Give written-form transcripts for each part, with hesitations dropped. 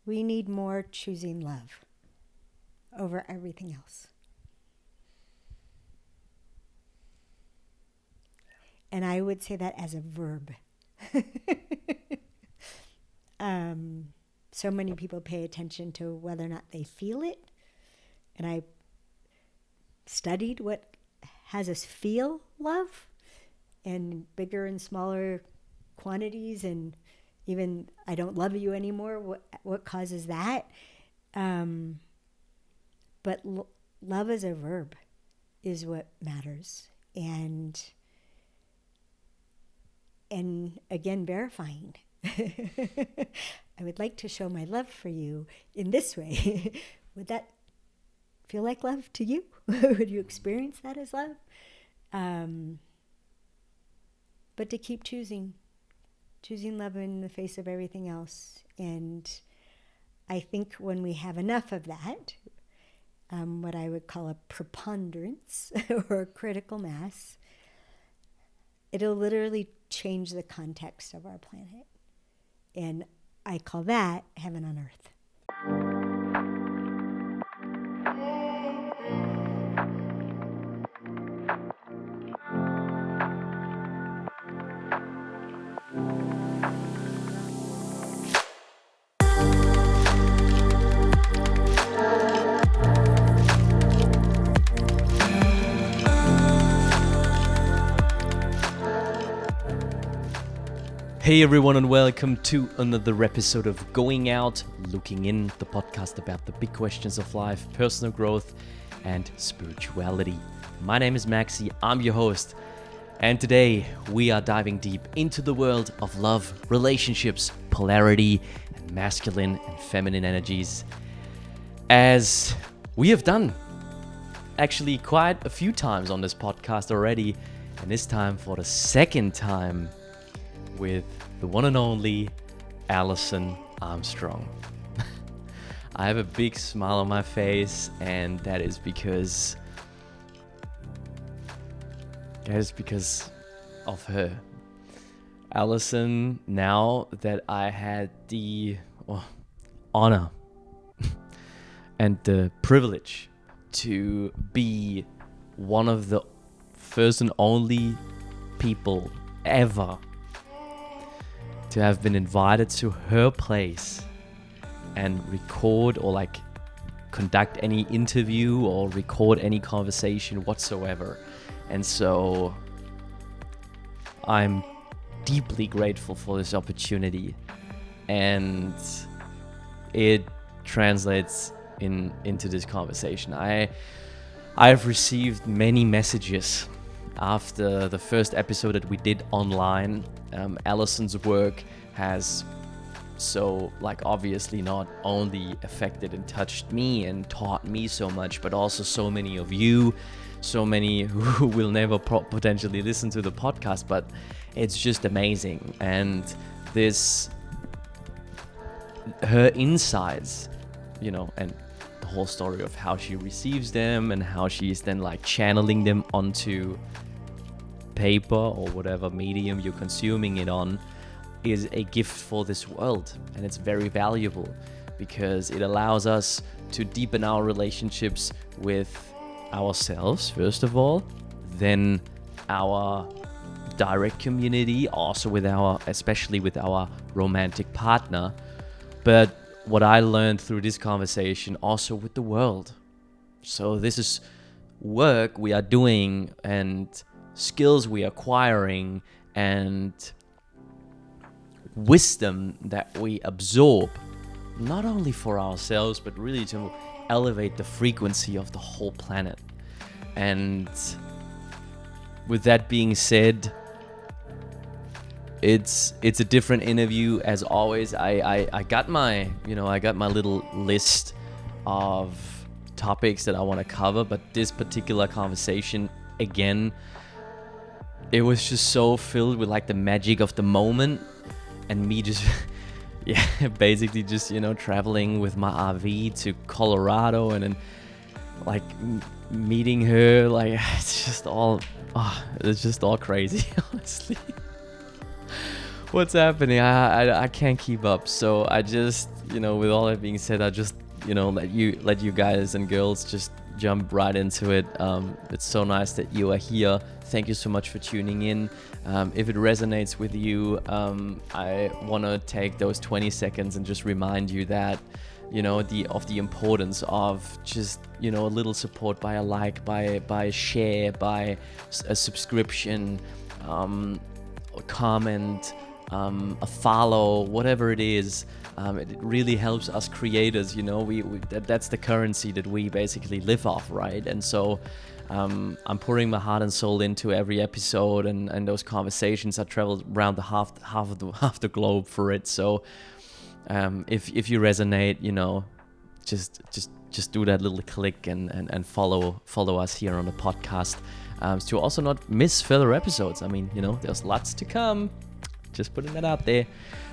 we need more choosing love over everything else. And I would say that as a verb. So many people pay attention to whether or not they feel it. And I studied what has us feel love in bigger and smaller quantities, and even I don't love you anymore. What causes that? But love as a verb is what matters. And again, verifying. I would like to show my love for you in this way. Would that feel like love to you? Would you experience that as love? But to keep choosing love in the face of everything else. And I think when we have enough of that, what I would call a preponderance or a critical mass, it'll literally change the context of our planet. And I call that heaven on earth. Hey everyone, and welcome to another episode of Going Out, Looking In, the podcast about the big questions of life, personal growth and spirituality. My name is Maxi, I'm your host, and today we are diving deep into the world of love, relationships, polarity, and masculine and feminine energies, as we have done actually quite a few times on this podcast already, and this time for the second time with the one and only Alison Armstrong. I have a big smile on my face, and that is because of her. Alison, now that I had the honor and the privilege to be one of the first and only people ever to have been invited to her place and record or conduct any interview or record any conversation whatsoever. And so I'm deeply grateful for this opportunity, and it translates into this conversation. I've received many messages after the first episode that we did online. Alison's work has obviously not only affected and touched me and taught me so much, but also so many of you, so many who will never potentially listen to the podcast, but it's just amazing. And her insights, and the whole story of how she receives them and how she's then channeling them onto paper or whatever medium you're consuming it on, is a gift for this world. And it's very valuable because it allows us to deepen our relationships with ourselves, first of all, then our direct community, also especially with our romantic partner. But what I learned through this conversation, also with the world. So this is work we are doing and skills we are acquiring and wisdom that we absorb, not only for ourselves, but really to elevate the frequency of the whole planet. And with that being said, it's a different interview as always. I got my little list of topics that I want to cover, but this particular conversation, again, it was just so filled with the magic of the moment, and me just basically just traveling with my RV to Colorado, and then meeting her. It's just all crazy. Honestly, what's happening? I can't keep up. So I just with all that being said, I just, let you guys and girls just jump right into it. It's so nice that you are here. Thank you so much for tuning in. If it resonates with you, I want to take those 20 seconds and just remind you that, the importance of just, a little support by a like, by a share, by a subscription, a comment, a follow, whatever it is. It really helps us creators, that's the currency that we basically live off, right? And so I'm pouring my heart and soul into every episode, and those conversations. I traveled around the half the globe for it. So if you resonate, just do that little click and follow us here on the podcast, to also not miss further episodes. I mean, there's lots to come. Just putting that out there.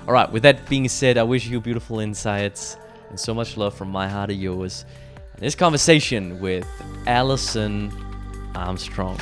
All right, with that being said, I wish you beautiful insights and so much love from my heart to yours. And this conversation with Alison Armstrong.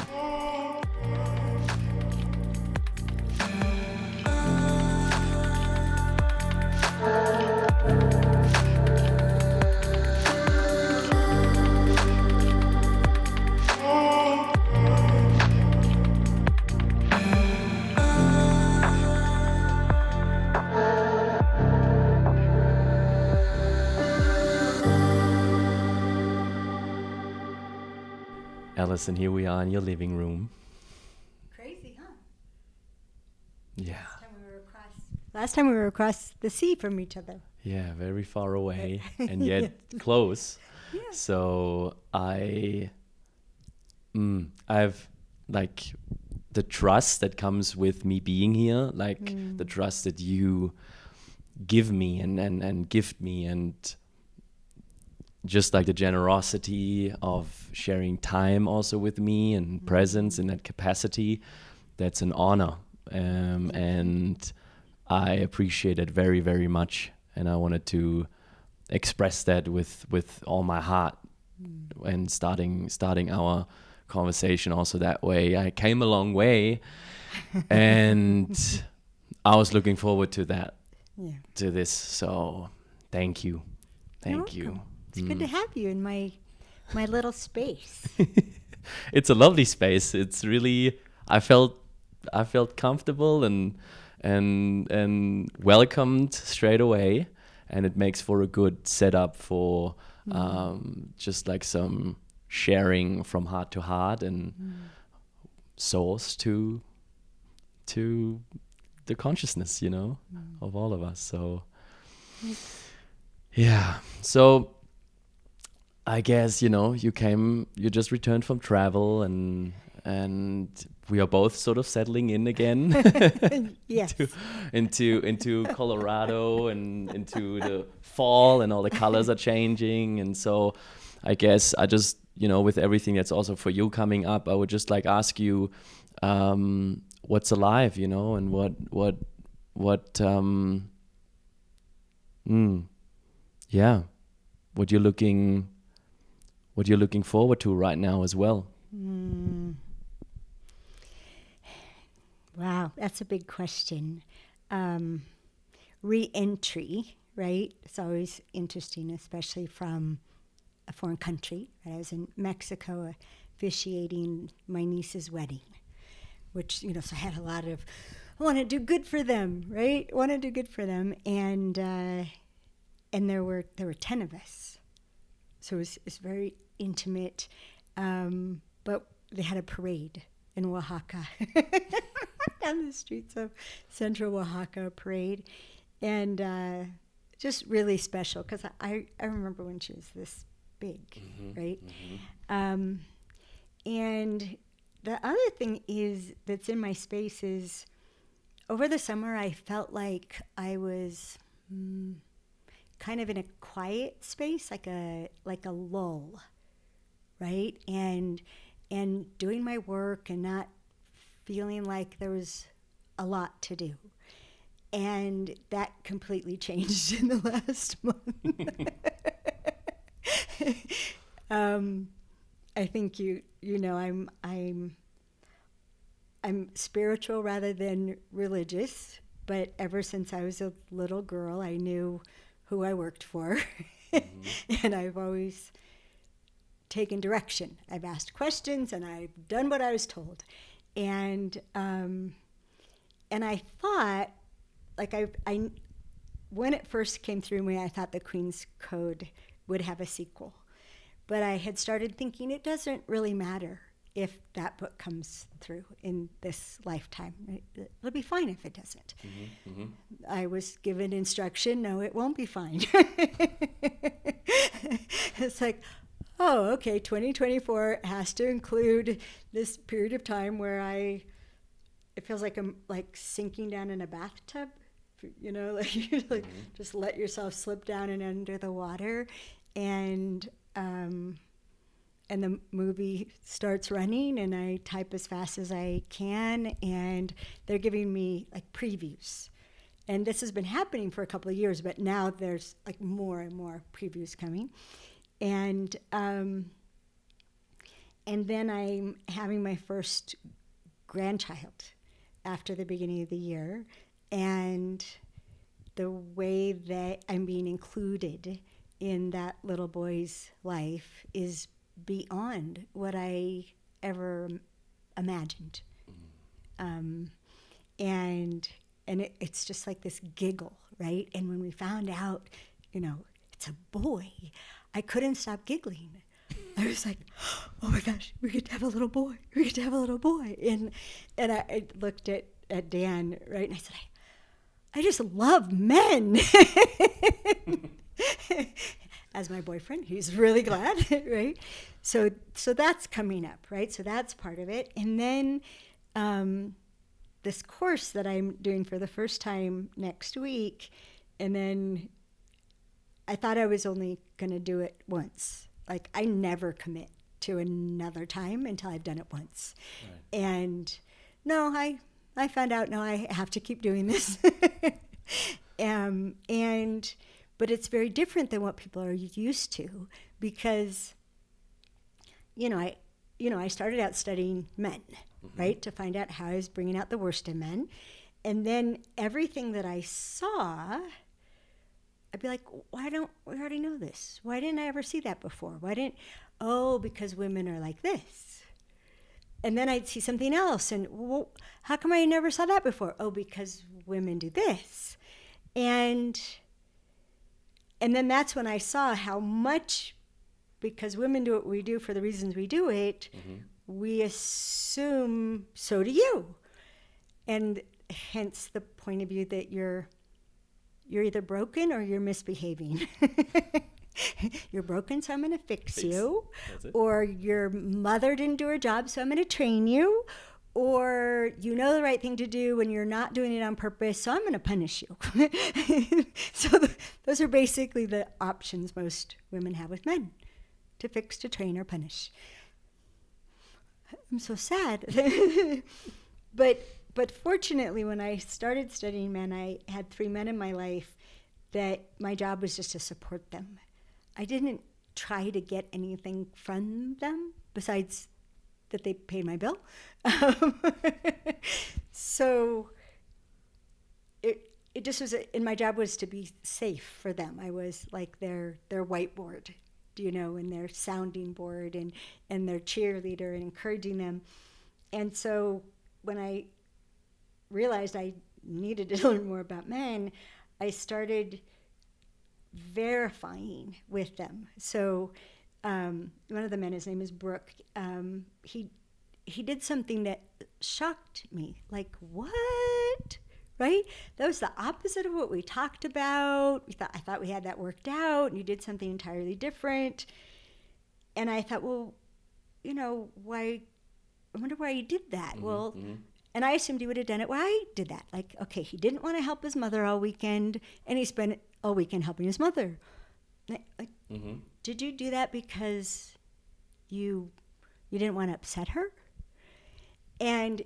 Alison, here we are in your living room. Crazy, huh? Yeah. Last time we were across the sea from each other. Yeah, very far away and yet close. Yeah. So I've like the trust that comes with me being here, like the trust that you give me and gift me, and just like the generosity of sharing time also with me and presence in that capacity. That's an honor. And I appreciate it very, very much. And I wanted to express that with all my heart, and starting our conversation also that way. I came a long way, and I was looking forward to that, to this. So thank you. Thank you. It's good to have you in my little space. It's a lovely space. It's really, I felt comfortable and welcomed straight away, and it makes for a good setup for just like some sharing from heart to heart and source to the consciousness, of all of us. So yeah. So I guess, you just returned from travel, and we are both sort of settling in again. Yes. into Colorado and into the fall, and all the colors are changing. And so I guess I just, with everything that's also for you coming up, I would just like ask you, what's alive, and what you're looking forward to right now as well. Wow, that's a big question. Re-entry, right? It's always interesting, especially from a foreign country. I was in Mexico officiating my niece's wedding, which, so I had a lot of, I want to do good for them, right? I want to do good for them. And there were 10 of us. So it's very intimate. But they had a parade in Oaxaca, down the streets of central Oaxaca, parade. And just really special, because I remember when she was this big, right? And the other thing that's in my space is, over the summer I felt like I was kind of in a quiet space, like a lull, right? And doing my work and not feeling like there was a lot to do. And that completely changed in the last month. I think I'm spiritual rather than religious, but ever since I was a little girl, I knew who I worked for, and I've always taken direction. I've asked questions, and I've done what I was told. And I thought, like I when it first came through me, I thought the Queen's Code would have a sequel. But I had started thinking it doesn't really matter if that book comes through in this lifetime. It'll be fine if it doesn't. I was given instruction, no, it won't be fine. It's like, oh, okay, 2024 has to include this period of time where it feels like I'm like sinking down in a bathtub, you know, like you like just let yourself slip down and under the water, and the movie starts running, and I type as fast as I can, and they're giving me like previews. And this has been happening for a couple of years, but now there's like more and more previews coming. And then I'm having my first grandchild after the beginning of the year, and the way that I'm being included in that little boy's life is beyond what I ever imagined. And it's just like this giggle, right? And when we found out, you know, it's a boy, I couldn't stop giggling. I was like, oh my gosh, we get to have a little boy. We get to have a little boy. And I looked at Dan, right? And I said, I just love men. As my boyfriend, he's really glad, right? So that's coming up, right? So that's part of it. And then this course that I'm doing for the first time next week, and then I thought I was only going to do it once. Like, I never commit to another time until I've done it once. Right. And no, I found out, no, I have to keep doing this. But it's very different than what people are used to, because, I started out studying men, right, to find out how I was bringing out the worst in men. And then everything that I saw, I'd be like, we already know this. Why didn't I ever see that before? Because women are like this. And then I'd see something else, and how come I never saw that before? Oh, because women do this. And then that's when I saw how much, because women do what we do for the reasons we do it, we assume so do you. And hence the point of view that you're either broken or you're misbehaving. You're broken, so I'm going to fix you. Or your mother didn't do her job, so I'm going to train you. Or you know the right thing to do when you're not doing it on purpose, so I'm going to punish you. So those are basically the options most women have with men: to fix, to train, or punish. I'm so sad. But fortunately, when I started studying men, I had 3 men in my life that my job was just to support them. I didn't try to get anything from them besides that they paid my bill. So it just was, and my job was to be safe for them. I was like their whiteboard, and their sounding board and their cheerleader, and encouraging them. And so when I realized I needed to learn more about men, I started verifying with them. So one of the men, his name is Brooke, he did something that shocked me. Like, what? Right? That was the opposite of what we talked about. I thought we had that worked out, and you did something entirely different. And I thought, well, why? I wonder why he did that. And I assumed he would have done it why I did that. Like, okay, he didn't want to help his mother all weekend, and he spent all weekend helping his mother. Like, did you do that because you didn't want to upset her? And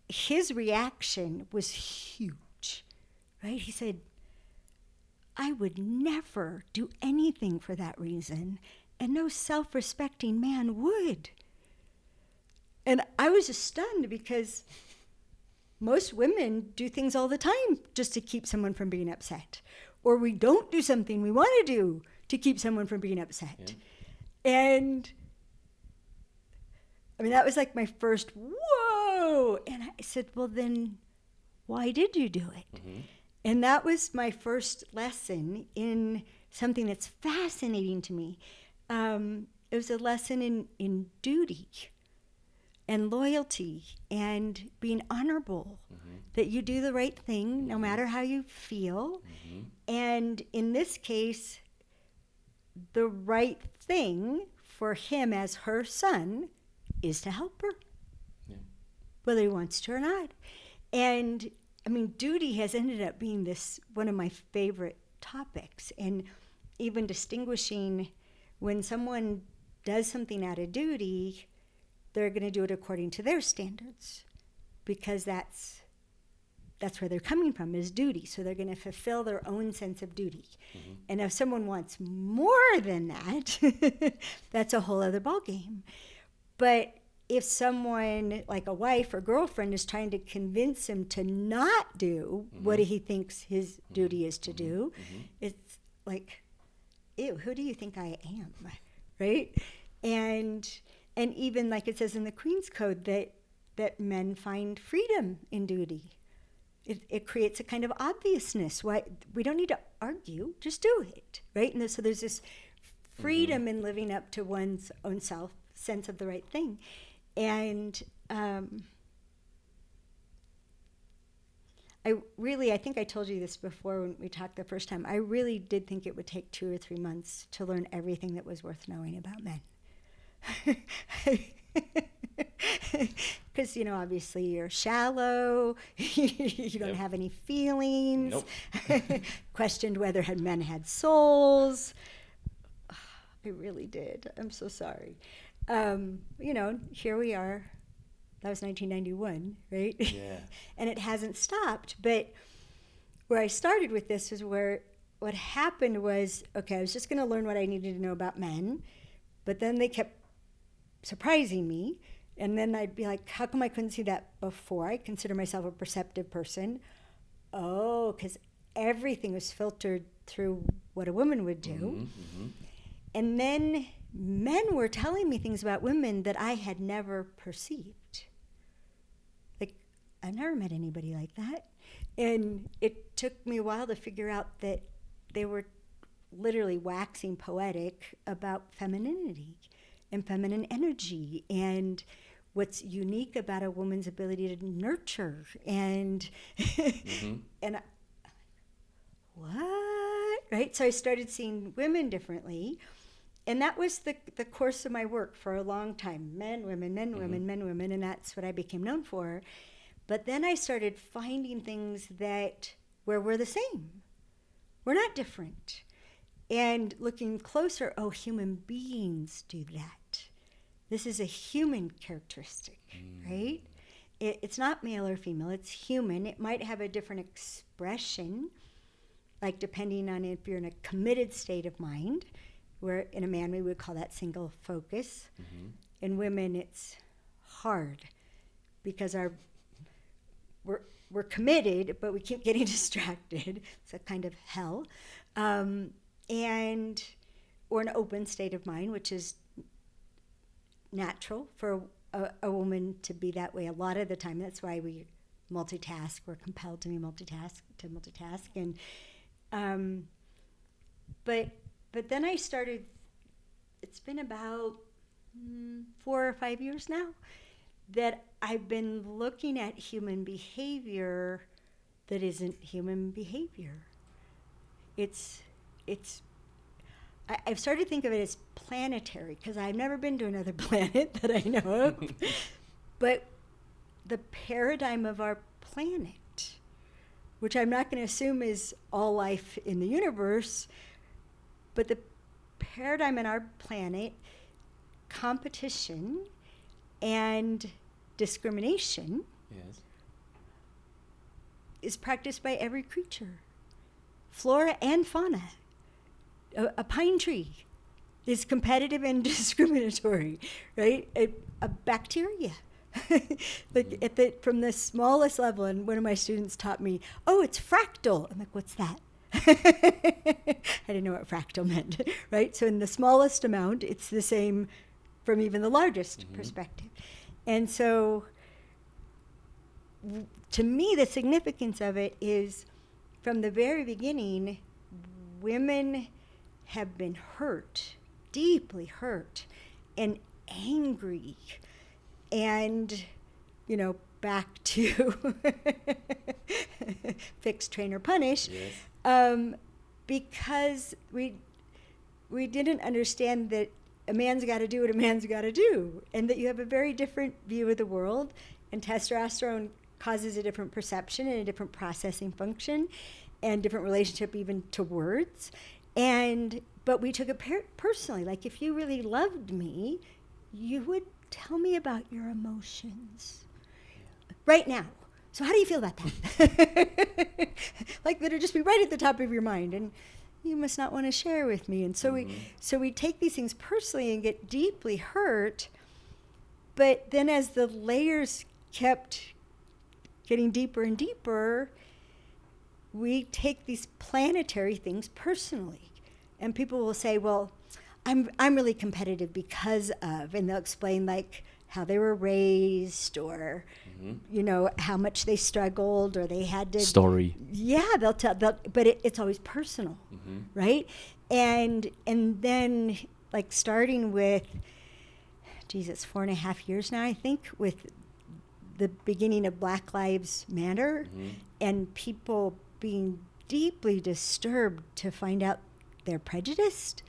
his reaction was huge, right? He said, I would never do anything for that reason, and no self-respecting man would. And I was just stunned, because most women do things all the time just to keep someone from being upset. or we don't do something we want to do to keep someone from being upset. Yeah. And I mean, that was like my first whoa. And I said, well, then why did you do it? Mm-hmm. And that was my first lesson in something that's fascinating to me. It was a lesson in duty and loyalty and being honorable, mm-hmm. that you do the right thing no matter how you feel. Mm-hmm. And in this case, the right thing for him as her son is to help her, yeah. whether he wants to or not. And I mean, duty has ended up being one of my favorite topics, and even distinguishing when someone does something out of duty, they're going to do it according to their standards, because that's where they're coming from, is duty. So they're going to fulfill their own sense of duty. Mm-hmm. And if someone wants more than that, that's a whole other ballgame. But if someone, like a wife or girlfriend, is trying to convince him to not do mm-hmm. what he thinks his mm-hmm. duty is to mm-hmm. do, mm-hmm. it's like, ew, who do you think I am, right? And even like it says in the Queen's Code that men find freedom in duty. It creates a kind of obviousness. Why we don't need to argue, just do it, right? And so there's this freedom mm-hmm. in living up to one's own sense of the right thing. And I think I told you this before when we talked the first time, I really did think it would take 2 or 3 months to learn everything that was worth knowing about men. Because, obviously you're shallow, you don't have any feelings, nope. Questioned whether men had souls. I really did. I'm so sorry. Here we are. That was 1991, right? Yeah. And it hasn't stopped. But where I started with this is where what happened was, okay, I was just going to learn what I needed to know about men, but then they kept surprising me. And then I'd be like, how come I couldn't see that before? I consider myself a perceptive person. Oh, because everything was filtered through what a woman would do. Mm-hmm, mm-hmm. And then men were telling me things about women that I had never perceived. Like, I've never met anybody like that. And it took me a while to figure out that they were literally waxing poetic about femininity and feminine energy and what's unique about a woman's ability to nurture and mm-hmm. and what, right? So I started seeing women differently, and that was the course of my work for a long time. Men, women, men, mm-hmm. women, men, women, and that's what I became known for. But then I started finding things where we're the same. We're not different. And looking closer, human beings do that. This is a human characteristic, right? It's not male or female, it's human. It might have a different expression, like depending on if you're in a committed state of mind, where in a man we would call that single focus. Mm-hmm. In women, it's hard because we're committed, but we keep getting distracted. It's a kind of hell. Or an open state of mind, which is natural for a woman to be that way a lot of the time. That's why we multitask. We're compelled to multitask. And but then I started. It's been about 4 or 5 years now that I've been looking at human behavior that isn't human behavior. I've started to think of it as planetary, because I've never been to another planet that I know of. But the paradigm of our planet, which I'm not going to assume is all life in the universe, but the paradigm in our planet, competition and discrimination, yes, is practiced by every creature, flora and fauna. A pine tree is competitive and discriminatory, right? A bacteria, from the smallest level. And one of my students taught me, it's fractal. I'm like, what's that? I didn't know what fractal meant, right? So in the smallest amount, it's the same from even the largest perspective. And so to me, the significance of it is from the very beginning, women have been hurt, deeply hurt, and angry. And, you know, back to fix, train, or punish, Yes. because we didn't understand that a man's got to do what a man's got to do, and that you have a very different view of the world, and testosterone causes a different perception and a different processing function and different relationship even to words. But we took it personally. Like, if you really loved me, you would tell me about your emotions right now. So how do you feel about that? Like, that would just be right at the top of your mind, and you must not want to share with me. And so we take these things personally and get deeply hurt. But then as the layers kept getting deeper and deeper, we take these planetary things personally. And people will say, well, I'm really competitive because of, and they'll explain like how they were raised, or you know, how much they struggled, or they had to Story. Yeah, they'll tell, but it's always personal, right? And then like starting with, it's 4.5 years now, I think, with the beginning of Black Lives Matter, and people being deeply disturbed to find out they're prejudiced,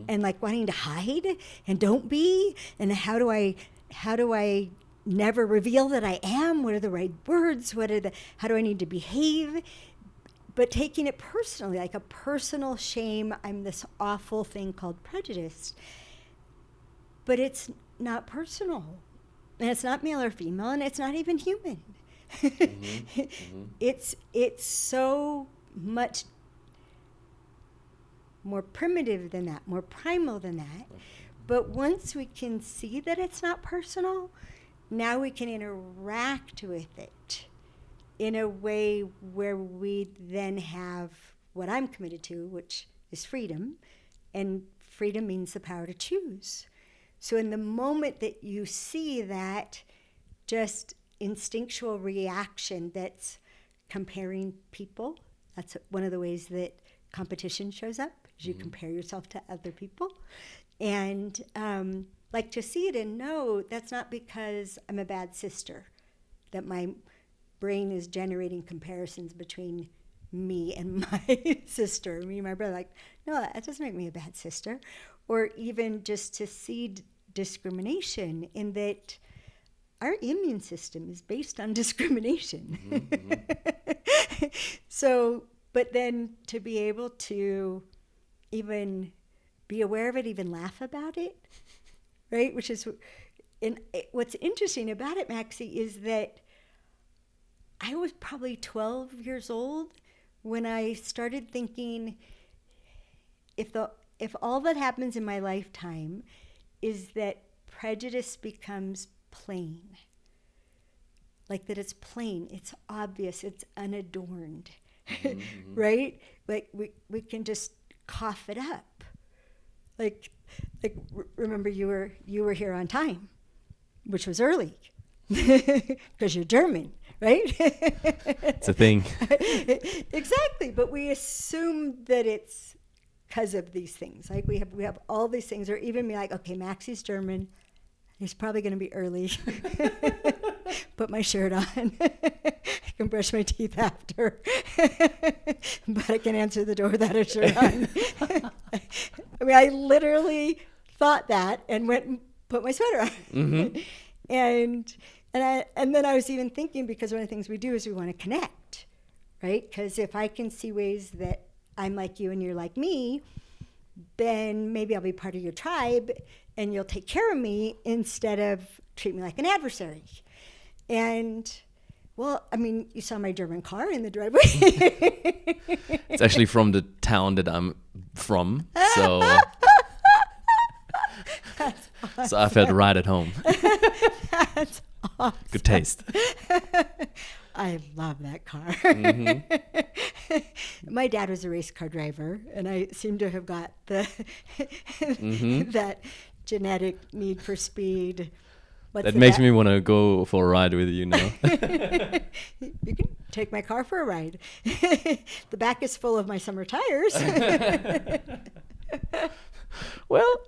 and like wanting to hide and don't be, and how do I never reveal that I am? What are the right words? How do I need to behave? But taking it personally, like a personal shame, I'm this awful thing called prejudice. But it's not personal, and it's not male or female, and it's not even human. It's so much more primitive than that, more primal than that. But once we can see that it's not personal, now we can interact with it in a way where we then have what I'm committed to, which is freedom. And freedom means the power to choose. So in the moment that you see that just instinctual reaction that's comparing people, that's one of the ways that competition shows up, is you compare yourself to other people. And like to see it and know that's not because I'm a bad sister, that my brain is generating comparisons between me and my sister, me and my brother. Like, no, that doesn't make me a bad sister. Or even just to see discrimination in that our immune system is based on discrimination. So, but then to be able to even be aware of it, even laugh about it, right? Which is, what's interesting about it, Maxie, is that I was probably 12 years old when I started thinking, if all that happens in my lifetime is that prejudice becomes plain, like that it's plain, it's obvious, it's unadorned, right? Like we can just cough it up. Like remember you were here on time, which was early, because you're German, right? It's a thing. Exactly, but we assume that it's because of these things. Like we have all these things, or even be like, okay, Maxie's German, he's probably going to be early. Put my shirt on. I can brush my teeth after, but I can answer the door without a shirt on. I mean, I literally thought that and went and put my sweater on. And then I was even thinking, because one of the things we do is we want to connect, right? Because if I can see ways that I'm like you and you're like me, then maybe I'll be part of your tribe and you'll take care of me instead of treat me like an adversary. And, well, I mean, you saw my German car in the driveway. It's actually from the town that I'm from, so That's awesome. so I felt right at home. That's awesome. Good taste. I love that car. My dad was a race car driver, and I seem to have got the that genetic need for speed. That makes me want to go for a ride with you now. You can take my car for a ride. The back is full of my summer tires. Well,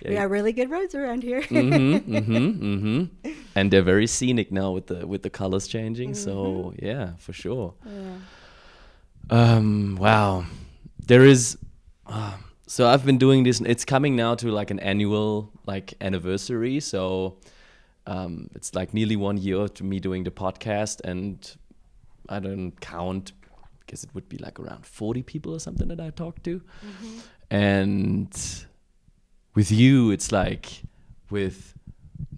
we have really good roads around here. And they're very scenic now with the colors changing. So yeah, for sure. Yeah. Wow, there is. So I've been doing this. It's coming now to like an annual like anniversary. So it's like nearly 1 year to me doing the podcast, and I don't count. I guess it would be like around 40 people or something that I talked to. And with you, it's like with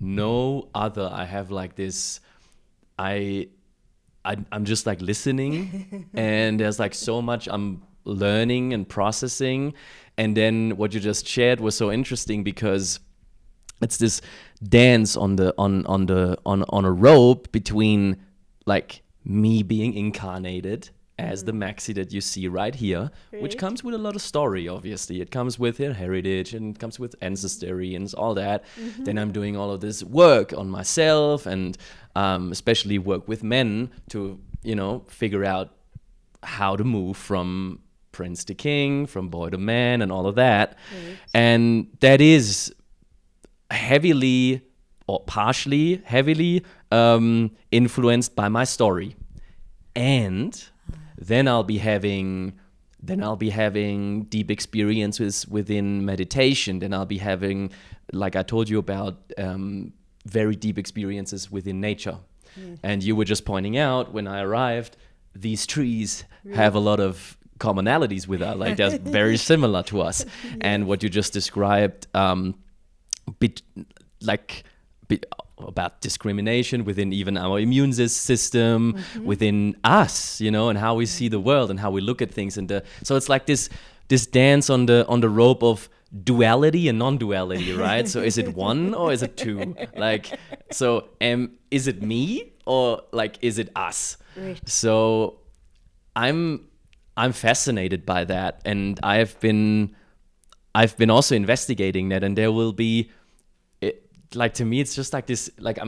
no other. I have like this. I'm just like listening, and there's like so much I'm learning and processing. And then what you just shared was so interesting because it's this dance on a rope between like me being incarnated as the Maxi that you see right here, which comes with a lot of story, obviously. It comes with your heritage and it comes with ancestry and all that. Then I'm doing all of this work on myself and especially work with men to, figure out how to move from prince to king, from boy to man and all of that. And that is heavily or partially heavily influenced by my story. And then I'll be having deep experiences within meditation. Then I'll be having, like I told you about, very deep experiences within nature. And you were just pointing out when I arrived, these trees have a lot of commonalities with us. Like they're very similar to us. And what you just described, about discrimination within even our immune system, within us, and how we see the world and how we look at things. And so it's like this dance on the rope of duality and non-duality, right? So is it one or is it two? Like, so is it me or like is it us? Right. So I'm fascinated by that, and I've been also investigating that, and there will be. Like to me, it's just like this. Like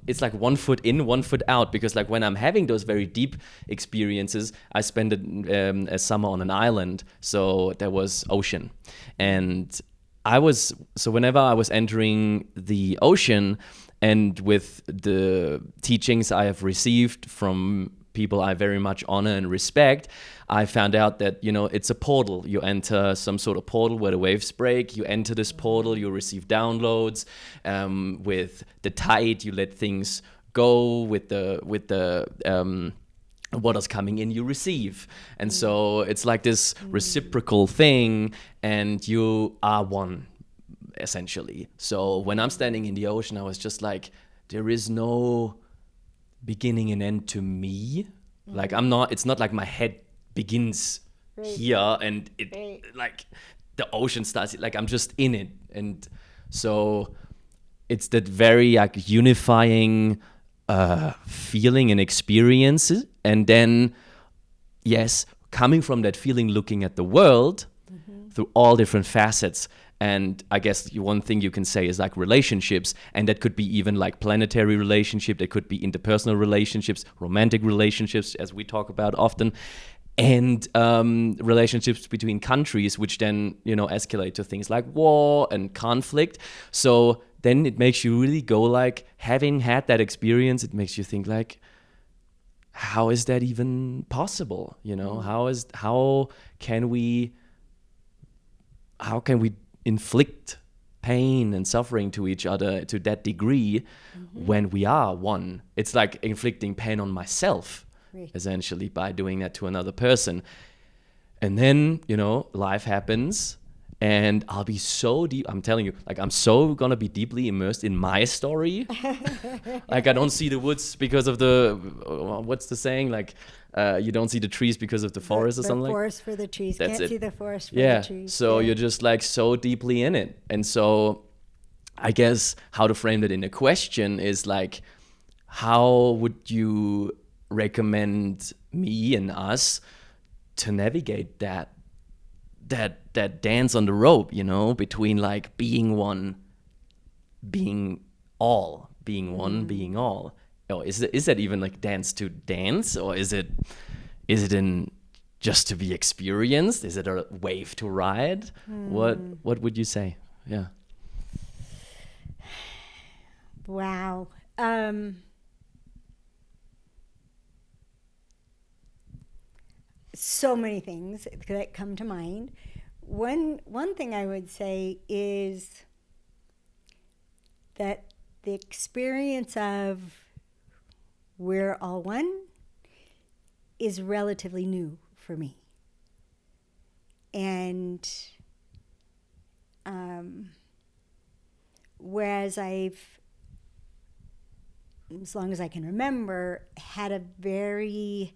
it's like 1 foot in, 1 foot out. Because like when I'm having those very deep experiences, I spent a summer on an island, so there was ocean, and whenever I was entering the ocean, and with the teachings I have received from people I very much honor and respect, I found out that, it's a portal. You enter some sort of portal where the waves break. You enter this portal, you receive downloads. With the tide, you let things go. With the what is coming in, you receive. And so it's like this reciprocal thing, and you are one, essentially. So when I'm standing in the ocean, I was just like, there is no beginning and end to me. Like it's not like my head begins here and it like the ocean starts, like I'm just in it. And so it's that very like unifying feeling and experiences. And then yes, coming from that feeling, looking at the world through all different facets. And I guess one thing you can say is like relationships, and that could be even like planetary relationship, that could be interpersonal relationships, romantic relationships, as we talk about often, and relationships between countries, which then, escalate to things like war and conflict. So then it makes you really go like, having had that experience, it makes you think like, how is that even possible? How can we inflict pain and suffering to each other to that degree when we are one? It's like inflicting pain on myself, essentially, by doing that to another person. And then, life happens, and I'll be so deep. I'm telling you, like, I'm so gonna be deeply immersed in my story. Like, I don't see the woods because of what's the saying? Like, you don't see the trees because of the forest or something like that. The forest for the trees. That's Can't it. see the forest for the trees. So you're just like so deeply in it. And so I guess how to frame that in a question is like, how would you recommend me and us to navigate that dance on the rope, you know, between like being one, being all, being one, being all. Or is that even like dance to dance, or is it in just to be experienced? Is it a wave to ride? What would you say? Yeah. Wow. So many things that come to mind. One thing I would say is that the experience of we're all one is relatively new for me. And whereas I've, as long as I can remember, had a very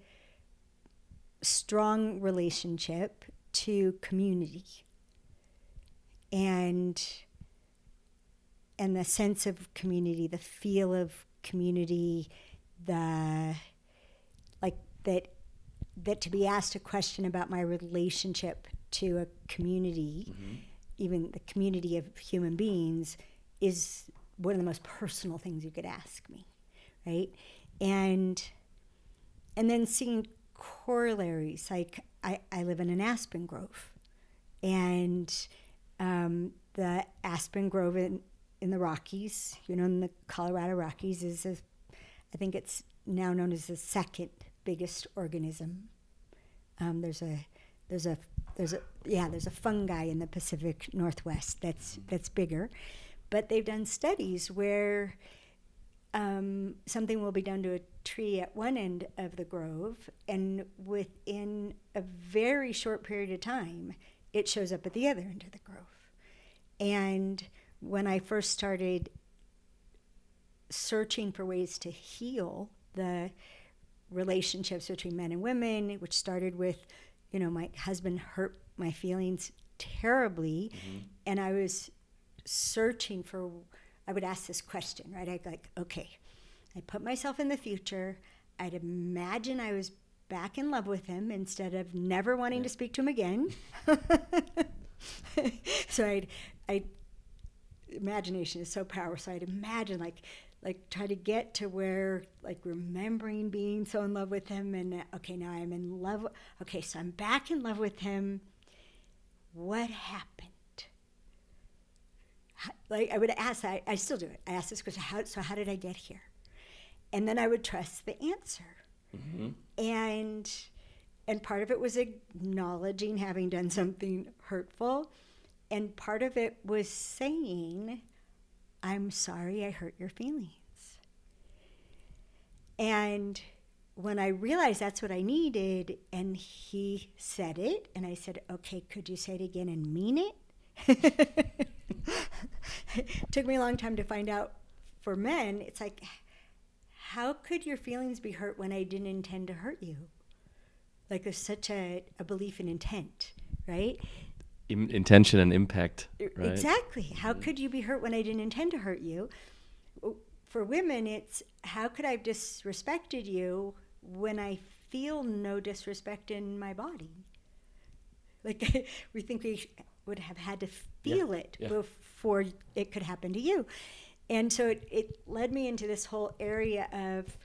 strong relationship to community and the sense of community, the feel of community, the like that to be asked a question about my relationship to a community, even the community of human beings, is one of the most personal things you could ask me, right? And then seeing corollaries, like I live in an aspen grove, and the aspen grove in the Rockies, you know, in the Colorado Rockies, I think it's now known as the second biggest organism. There's a fungi in the Pacific Northwest that's bigger, but they've done studies where something will be done to a tree at one end of the grove, and within a very short period of time, it shows up at the other end of the grove. And when I first started searching for ways to heal the relationships between men and women, which started with, you know, my husband hurt my feelings terribly, and I was searching for, I would ask this question, right? I'd like, okay, I put myself in the future, I'd imagine I was back in love with him instead of never wanting to speak to him again. So I'd imagination is so powerful, so I'd imagine like try to get to where, like, remembering being so in love with him, and okay, now I'm in love. Okay, so I'm back in love with him. What happened? Like, I would ask, I still do it. I ask this question, how did I get here? And then I would trust the answer. And part of it was acknowledging having done something hurtful, and part of it was saying, I'm sorry I hurt your feelings. And when I realized that's what I needed, and he said it, and I said, okay, could you say it again and mean it? It took me a long time to find out. For men, it's like, how could your feelings be hurt when I didn't intend to hurt you? Like, there's such a belief in intent, right? Intention and impact, right? Exactly. How could you be hurt when I didn't intend to hurt you? For women, it's, how could I have disrespected you when I feel no disrespect in my body? Like, we think we would have had to feel it before it could happen to you. And so it led me into this whole area of,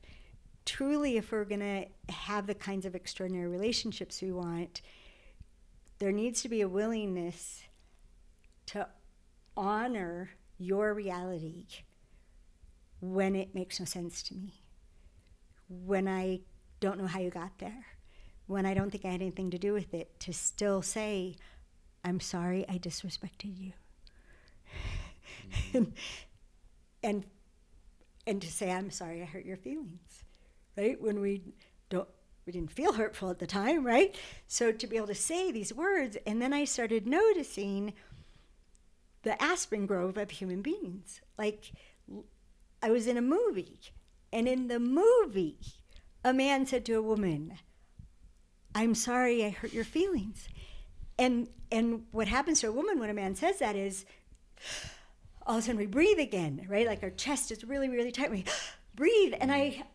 truly, if we're going to have the kinds of extraordinary relationships we want, there needs to be a willingness to honor your reality when it makes no sense to me, when I don't know how you got there, when I don't think I had anything to do with it, to still say, I'm sorry I disrespected you. and to say, I'm sorry I hurt your feelings, right? When we didn't feel hurtful at the time, right? So to be able to say these words, and then I started noticing the aspen grove of human beings. Like, I was in a movie, and in the movie, a man said to a woman, I'm sorry I hurt your feelings. And what happens to a woman when a man says that is, all of a sudden we breathe again, right? Like, our chest is really, really tight. breathe. And I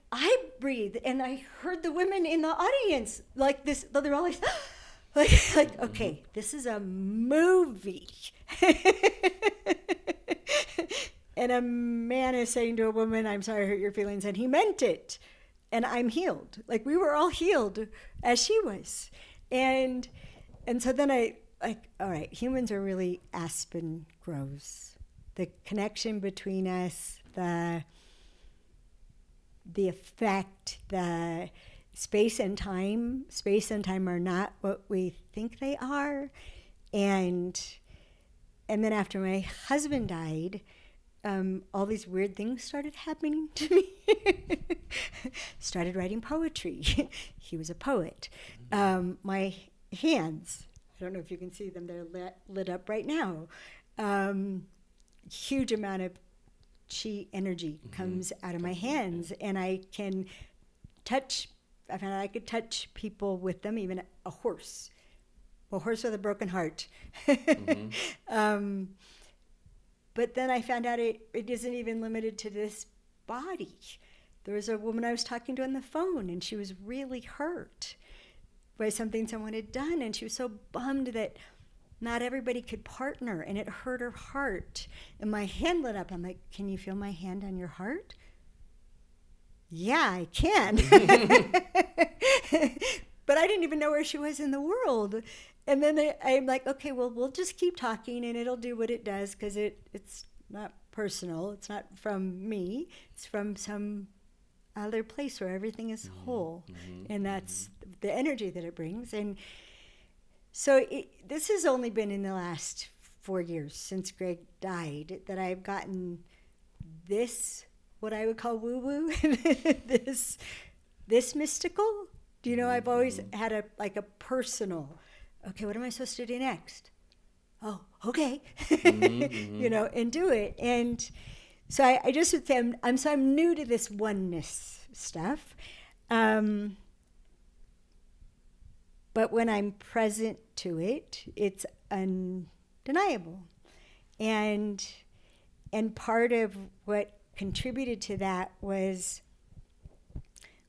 breathed, and I heard the women in the audience like this. They're all like, okay, this is a movie. And a man is saying to a woman, "I'm sorry I hurt your feelings," and he meant it. And I'm healed. Like, we were all healed as she was. And so then I, like, all right, humans are really aspen groves. The connection between us, the effect, the space and time are not what we think they are. And then after my husband died, all these weird things started happening to me. Started writing poetry. He was a poet. My hands, I don't know if you can see them, they're lit up right now. Huge amount of chi energy comes out of my hands, and I can touch, I found out I could touch people with them, even a horse with a broken heart. But then I found out it isn't even limited to this body. There was a woman I was talking to on the phone, and she was really hurt by something someone had done, and she was so bummed that not everybody could partner, and it hurt her heart. And my hand lit up. I'm like, "Can you feel my hand on your heart?" "Yeah, I can." But I didn't even know where she was in the world. And then I'm like, okay, well, we'll just keep talking, and it'll do what it does, because it's not personal. It's not from me. It's from some other place where everything is whole. And that's the energy that it brings. And so this has only been in the last 4 years since Greg died that I've gotten this, what I would call woo-woo, this mystical. Do you know, I've always had a personal, okay, what am I supposed to do next? Oh, okay. You know, and do it. And so I just would say I'm new to this oneness stuff. But when I'm present to it, it's undeniable. And part of what contributed to that was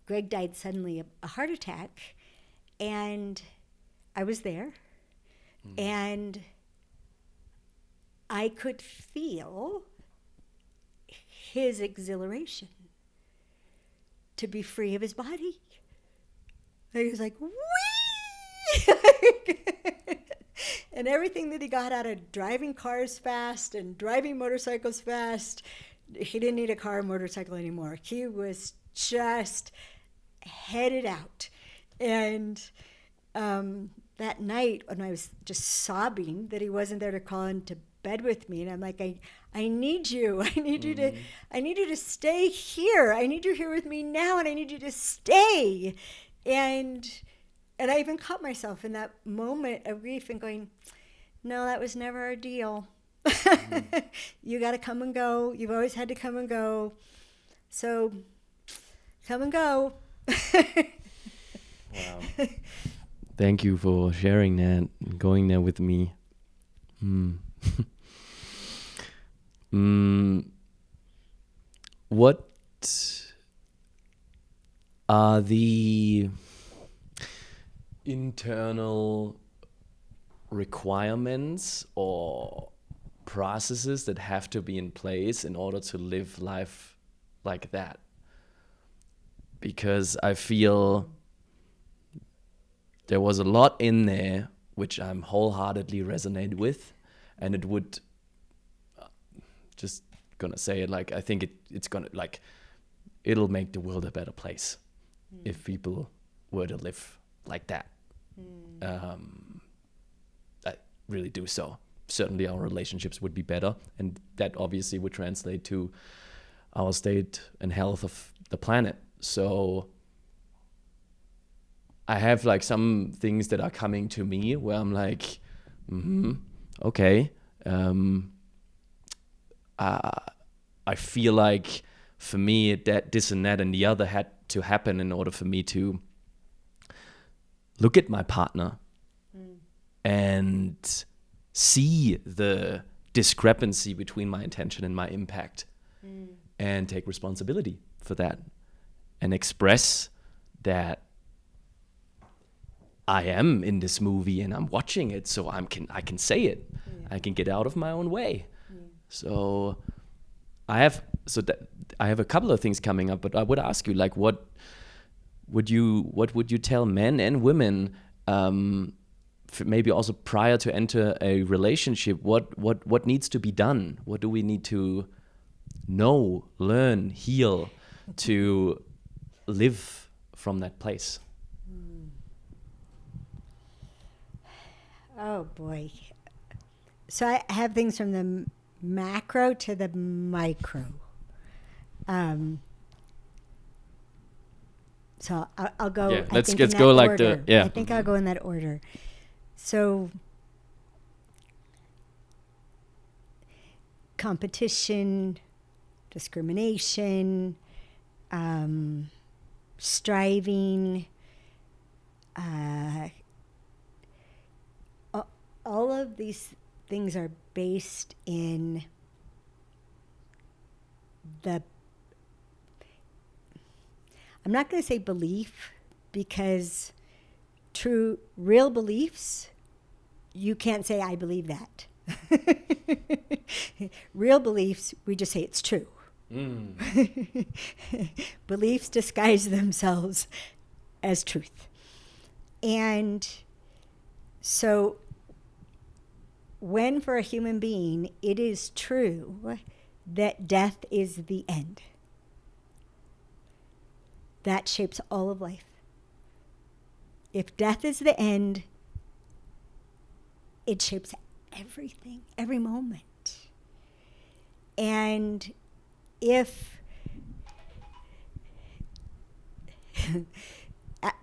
Greg died suddenly of a heart attack, and I was there, and I could feel his exhilaration to be free of his body. He was like, whee! And everything that he got out of driving cars fast and driving motorcycles fast, he didn't need a car or motorcycle anymore. He was just headed out. And that night when I was just sobbing that he wasn't there to crawl into bed with me, and I'm like, I need you. I need you to stay here. I need you here with me now, and I need you to stay. And I even caught myself in that moment of grief and going, no, that was never our deal. You got to come and go. You've always had to come and go. So come and go. Wow. Thank you for sharing that and going there with me. What are the internal requirements or processes that have to be in place in order to live life like that? Because I feel there was a lot in there which I'm wholeheartedly resonate with, and it would just gonna say it like I think it's gonna like it'll make the world a better place if people were to live like that. I really do so. Certainly our relationships would be better, and that obviously would translate to our state and health of the planet. So I have like some things that are coming to me where I'm like, okay. I feel like for me that this and that and the other had to happen in order for me to look at my partner and see the discrepancy between my intention and my impact and take responsibility for that and express that I am in this movie and I'm watching it, so I can say it. Yeah. I can get out of my own way. Yeah. So I have a couple of things coming up, but I would ask you, like, what would you tell men and women, maybe also prior to enter a relationship, what needs to be done? What do we need to know, learn, heal to live from that place? Oh boy. So I have things from the macro to the micro. So I'll go. Yeah, let's go like order. the yeah. I think I'll go in that order. So competition, discrimination, striving, all of these things are based in I'm not going to say belief, because real beliefs, you can't say I believe that. Real beliefs, we just say it's true. Beliefs disguise themselves as truth. And so when for a human being it is true that death is the end, that shapes all of life. If death is the end, it shapes everything, every moment. And if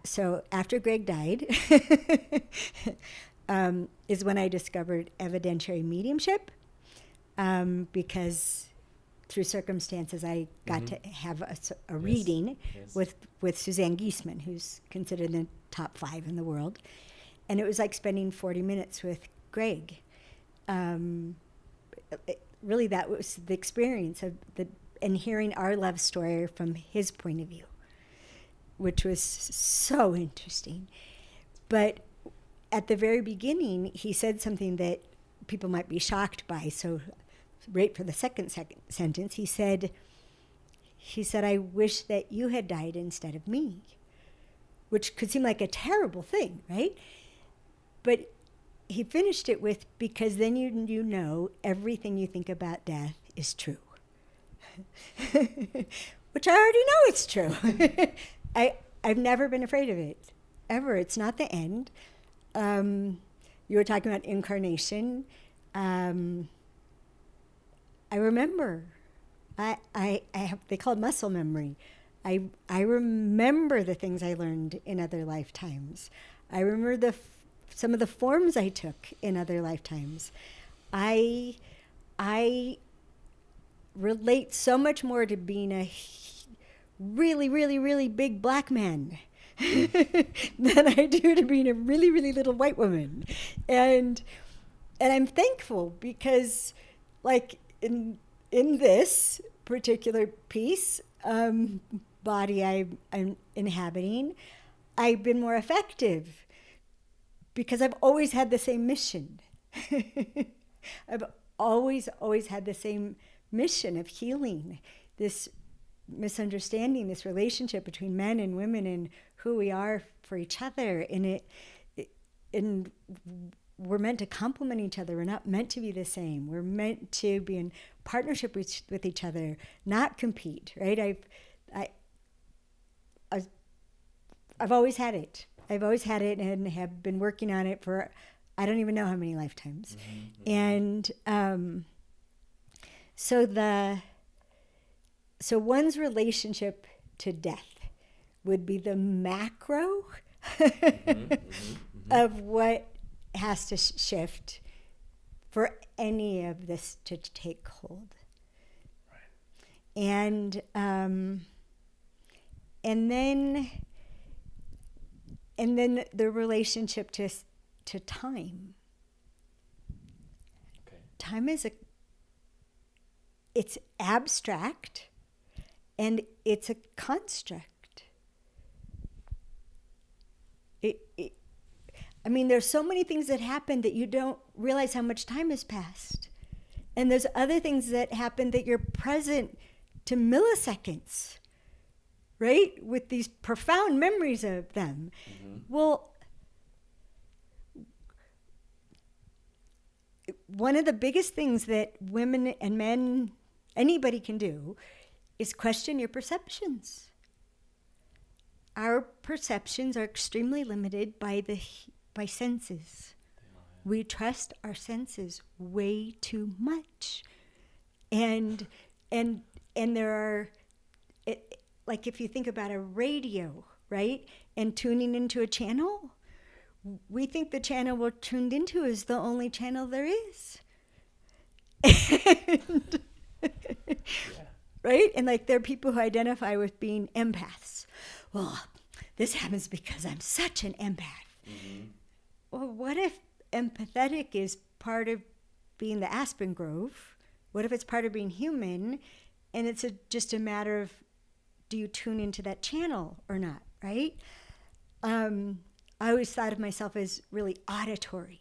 so after Greg died, is when I discovered evidentiary mediumship, because through circumstances I got to have a reading with Suzanne Giesemann, who's considered in the top 5 in the world. And it was like spending 40 minutes with Greg. Really, that was the experience of and hearing our love story from his point of view, which was so interesting. But at the very beginning, he said something that people might be shocked by. So right for the second sentence, he said, I wish that you had died instead of me, which could seem like a terrible thing, right? But he finished it with, because then you know everything you think about death is true. Which I already know it's true. I've never been afraid of it, ever. It's not the end. You were talking about incarnation. I remember. I have, they call it muscle memory. I remember the things I learned in other lifetimes. I remember some of the forms I took in other lifetimes. I relate so much more to being a really, really, really big black man than I do to being a really, really little white woman. And I'm thankful, because like in this particular piece, body I'm inhabiting, I've been more effective because I've always had the same mission. I've always had the same mission of healing this misunderstanding, this relationship between men and women and who we are for each other. And we're meant to complement each other. We're not meant to be the same. We're meant to be in partnership with each other, not compete, right? I've always had it. I've always had it and have been working on it for I don't even know how many lifetimes. Mm-hmm. And so one's relationship to death would be the macro of what has to shift for any of this to take hold. Right. And then the relationship to time. Okay. Time is it's abstract, And it's a construct. I mean, there's so many things that happen that you don't realize how much time has passed. And there's other things that happen that you're present to milliseconds, right? With these profound memories of them. Mm-hmm. Well, one of the biggest things that women and men, anybody can do, is question your perceptions. Our perceptions are extremely limited by senses. We trust our senses way too much. And there are, like if you think about a radio, right? And tuning into a channel, we think the channel we're tuned into is the only channel there is. And right? And like there are people who identify with being empaths. Well, this happens because I'm such an empath. Mm-hmm. Well, what if empathetic is part of being the aspen grove? What if it's part of being human, and it's just a matter of, do you tune into that channel or not, right? I always thought of myself as really auditory,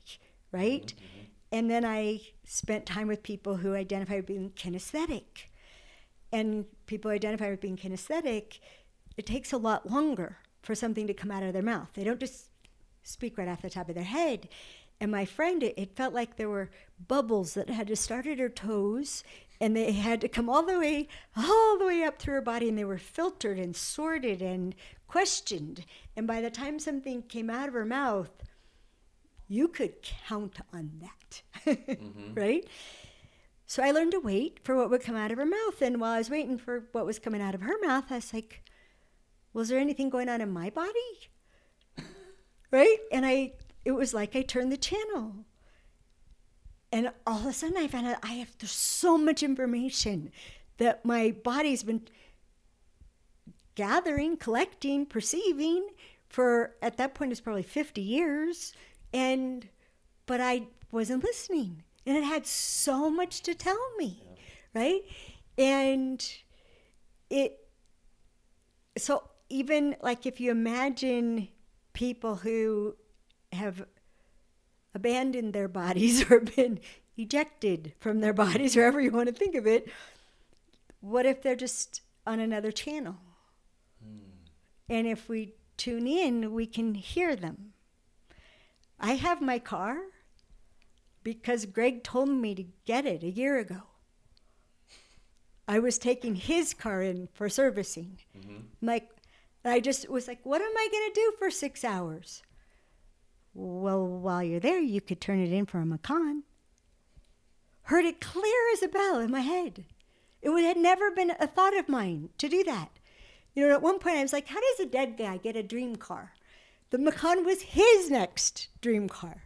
right? Mm-hmm. And then I spent time with people who identify with being kinesthetic. And people identify with being kinesthetic, it takes a lot longer for something to come out of their mouth. They don't just speak right off the top of their head. And my friend, it felt like there were bubbles that had to start at her toes, and they had to come all the way up through her body, and they were filtered and sorted and questioned. And by the time something came out of her mouth, you could count on that, mm-hmm. right? So I learned to wait for what would come out of her mouth. And while I was waiting for what was coming out of her mouth, I was like, was there anything going on in my body? Right? And it was like I turned the channel. And all of a sudden I found out there's so much information that my body's been gathering, collecting, perceiving for, at that point, it's probably 50 years. But I wasn't listening. And it had so much to tell me, right? And so even like if you imagine people who have abandoned their bodies or been ejected from their bodies, or however you want to think of it, what if they're just on another channel? And if we tune in, we can hear them. I have my car because Greg told me to get it a year ago. I was taking his car in for servicing. Mm-hmm. I just was like, what am I going to do for 6 hours? Well, while you're there, you could turn it in for a Macan. Heard it clear as a bell in my head. It had never been a thought of mine to do that. You know, at one point I was like, how does a dead guy get a dream car? The Macan was his next dream car,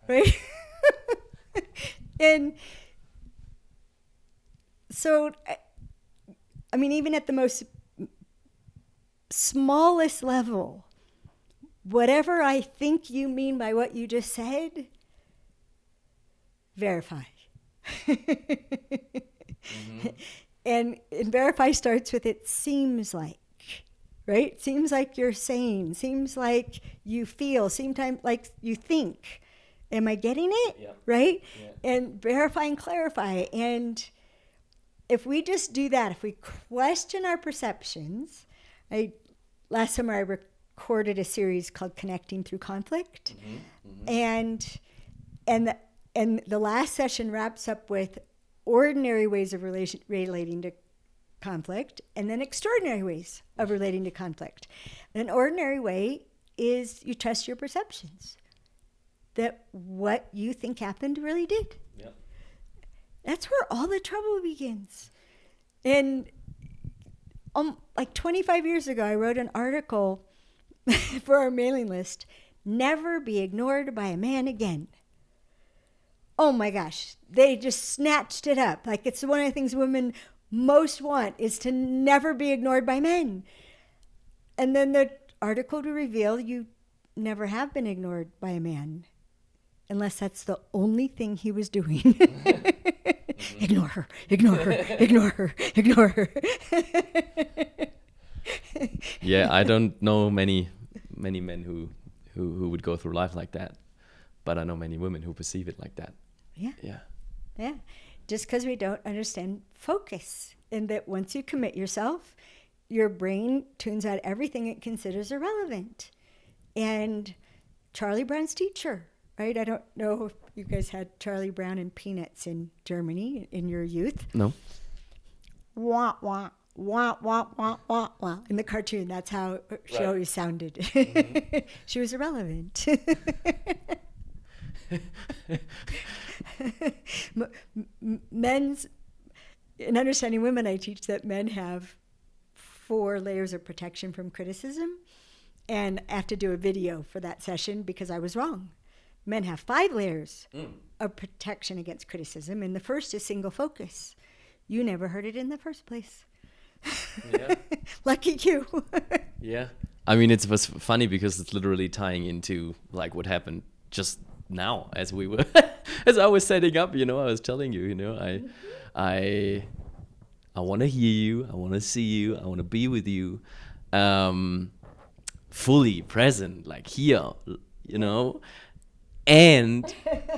right? And so, I mean, even at the most smallest level, whatever I think you mean by what you just said, verify. Mm-hmm. And verify starts with it seems like, right? Seems like you're sane. Seems like you feel. Seems like you think. Am I getting it? Yeah. Right? Yeah. And verify and clarify. And if we just do that, if we question our perceptions, last summer I recorded a series called Connecting Through Conflict. Mm-hmm. Mm-hmm. And the last session wraps up with ordinary ways of relating to conflict, and then extraordinary ways of relating to conflict. An ordinary way is you trust your perceptions, that what you think happened really did. Yep. That's where all the trouble begins. And like 25 years ago, I wrote an article for our mailing list, Never Be Ignored by a Man Again. Oh my gosh, they just snatched it up. Like it's one of the things women most want is to never be ignored by men. And then the article to reveal you never have been ignored by a man, unless that's the only thing he was doing. Mm-hmm. Ignore her, ignore her, ignore her, ignore her. Yeah, I don't know many men who would go through life like that, but I know many women who perceive it like that. Yeah. Yeah. Yeah. Just because we don't understand focus, and that once you commit yourself, your brain tunes out everything it considers irrelevant. And Charlie Brown's teacher, right? I don't know if you guys had Charlie Brown and Peanuts in Germany in your youth. No. Wah, wah, wah, wah, wah, wah, wah. In the cartoon, that's how she Right. always sounded. She was irrelevant. Men's, in understanding women, I teach that men have 4 layers of protection from criticism, and I have to do a video for that session because I was wrong. Men have 5 layers of protection against criticism, and the first is single focus. You never heard it in the first place. Yeah. Lucky you. Yeah. I mean, it was funny because it's literally tying into like what happened just now as we were, as I was setting up, I was telling you, I want to hear you. I want to see you. I want to be with you. Fully present, like here, and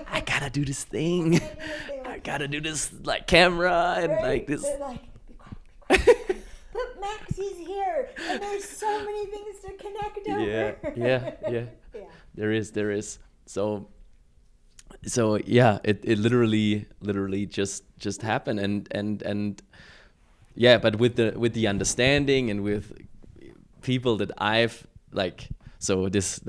I gotta do this thing. I gotta do this like camera and like this. Like, be quiet. But Max is here, and there's so many things to connect over. Yeah. There is. So yeah, it literally just happened, and yeah, but with the understanding and with people that I've like, so this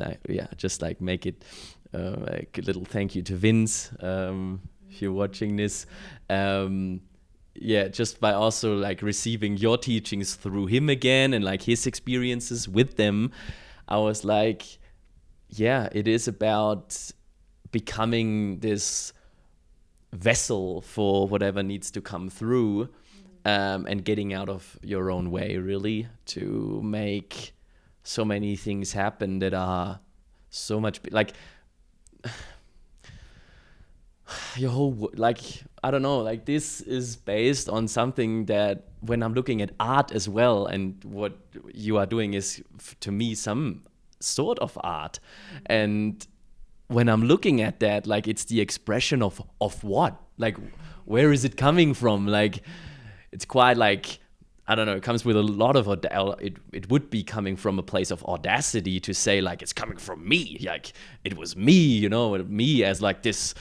just like make it like a little thank you to Vince, if you're watching this. Just by also like receiving your teachings through him again and like his experiences with them, I was like, yeah, it is about becoming this vessel for whatever needs to come through, and getting out of your own way, really, to make so many things happen that are so much like your whole, like, I don't know, like this is based on something that when I'm looking at art as well, and what you are doing is to me some sort of art, and when I'm looking at that, like it's the expression of what, like where is it coming from? Like it's quite like, I don't know, it comes with a lot of it would be coming from a place of audacity to say like it's coming from me, like it was me, me as like this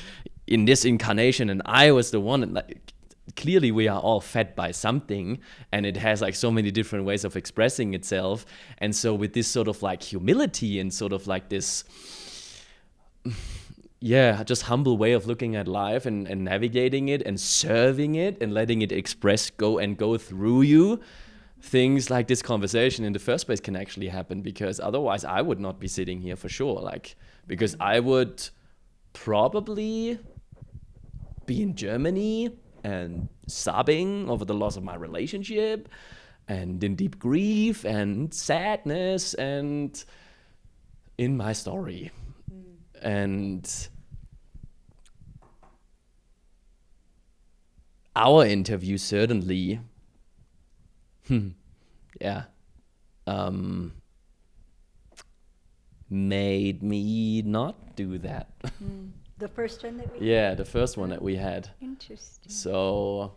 in this incarnation, and I was the one. And like clearly we are all fed by something, and it has like so many different ways of expressing itself. And so with this sort of like humility and sort of like this just humble way of looking at life and navigating it and serving it and letting it go through you, things like this conversation in the first place can actually happen, because otherwise I would not be sitting here for sure, like, because I would probably be in Germany and sobbing over the loss of my relationship and in deep grief and sadness and in my story. And our interview certainly, made me not do that. The first one that we Yeah, the first one that we had. Interesting. So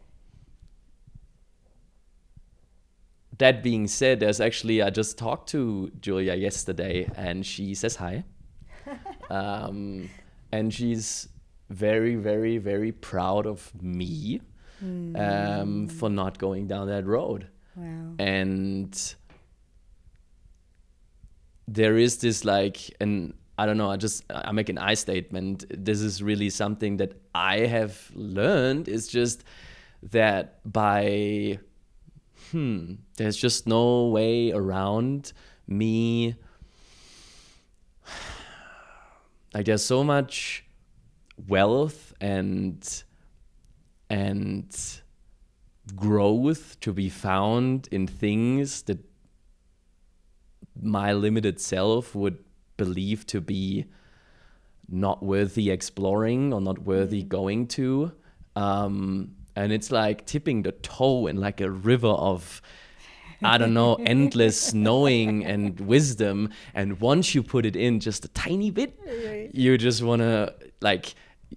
that being said, there's actually, I just talked to Julia yesterday, and she says hi. And she's very, very, very proud of me for not going down that road. Wow. And there is this like, and I don't know, I make an I statement. This is really something that I have learned, is just that there's just no way around me. Like there's so much wealth and growth to be found in things that my limited self would believe to be not worthy exploring or not worthy going to. And and it's like tipping the toe in like a river of, I don't know, endless knowing and wisdom. And once you put it in just a tiny bit, you just want to like,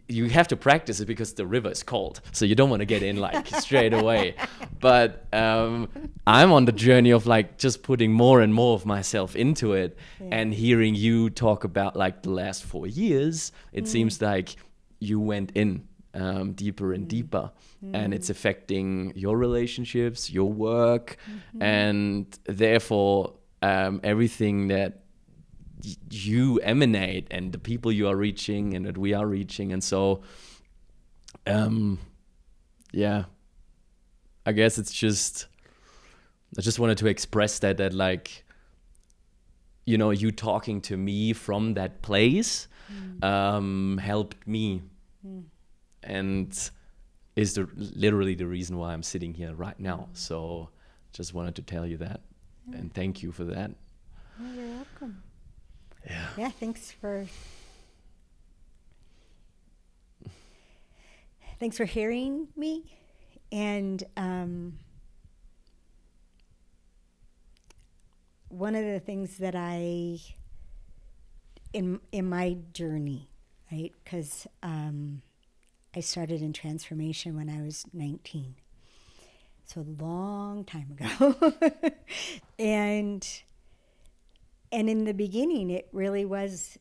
you have to practice it because the river is cold. So you don't want to get in like straight away. But I'm on the journey of like just putting more and more of myself into it. And hearing you talk about like the last 4 years, it seems like you went in deeper and deeper. And it's affecting your relationships, your work, and therefore everything that you emanate and the people you are reaching and that we are reaching. And so, yeah, I guess it's just, I just wanted to express that like, you know, you talking to me from that place helped me. And is literally the reason why I'm sitting here right now. So just wanted to tell you that. And thank you for that. Oh, you're welcome. Yeah, thanks for hearing me. And one of the things that in my journey, right, because I started in transformation when I was 19. So a long time ago. And in the beginning, it really was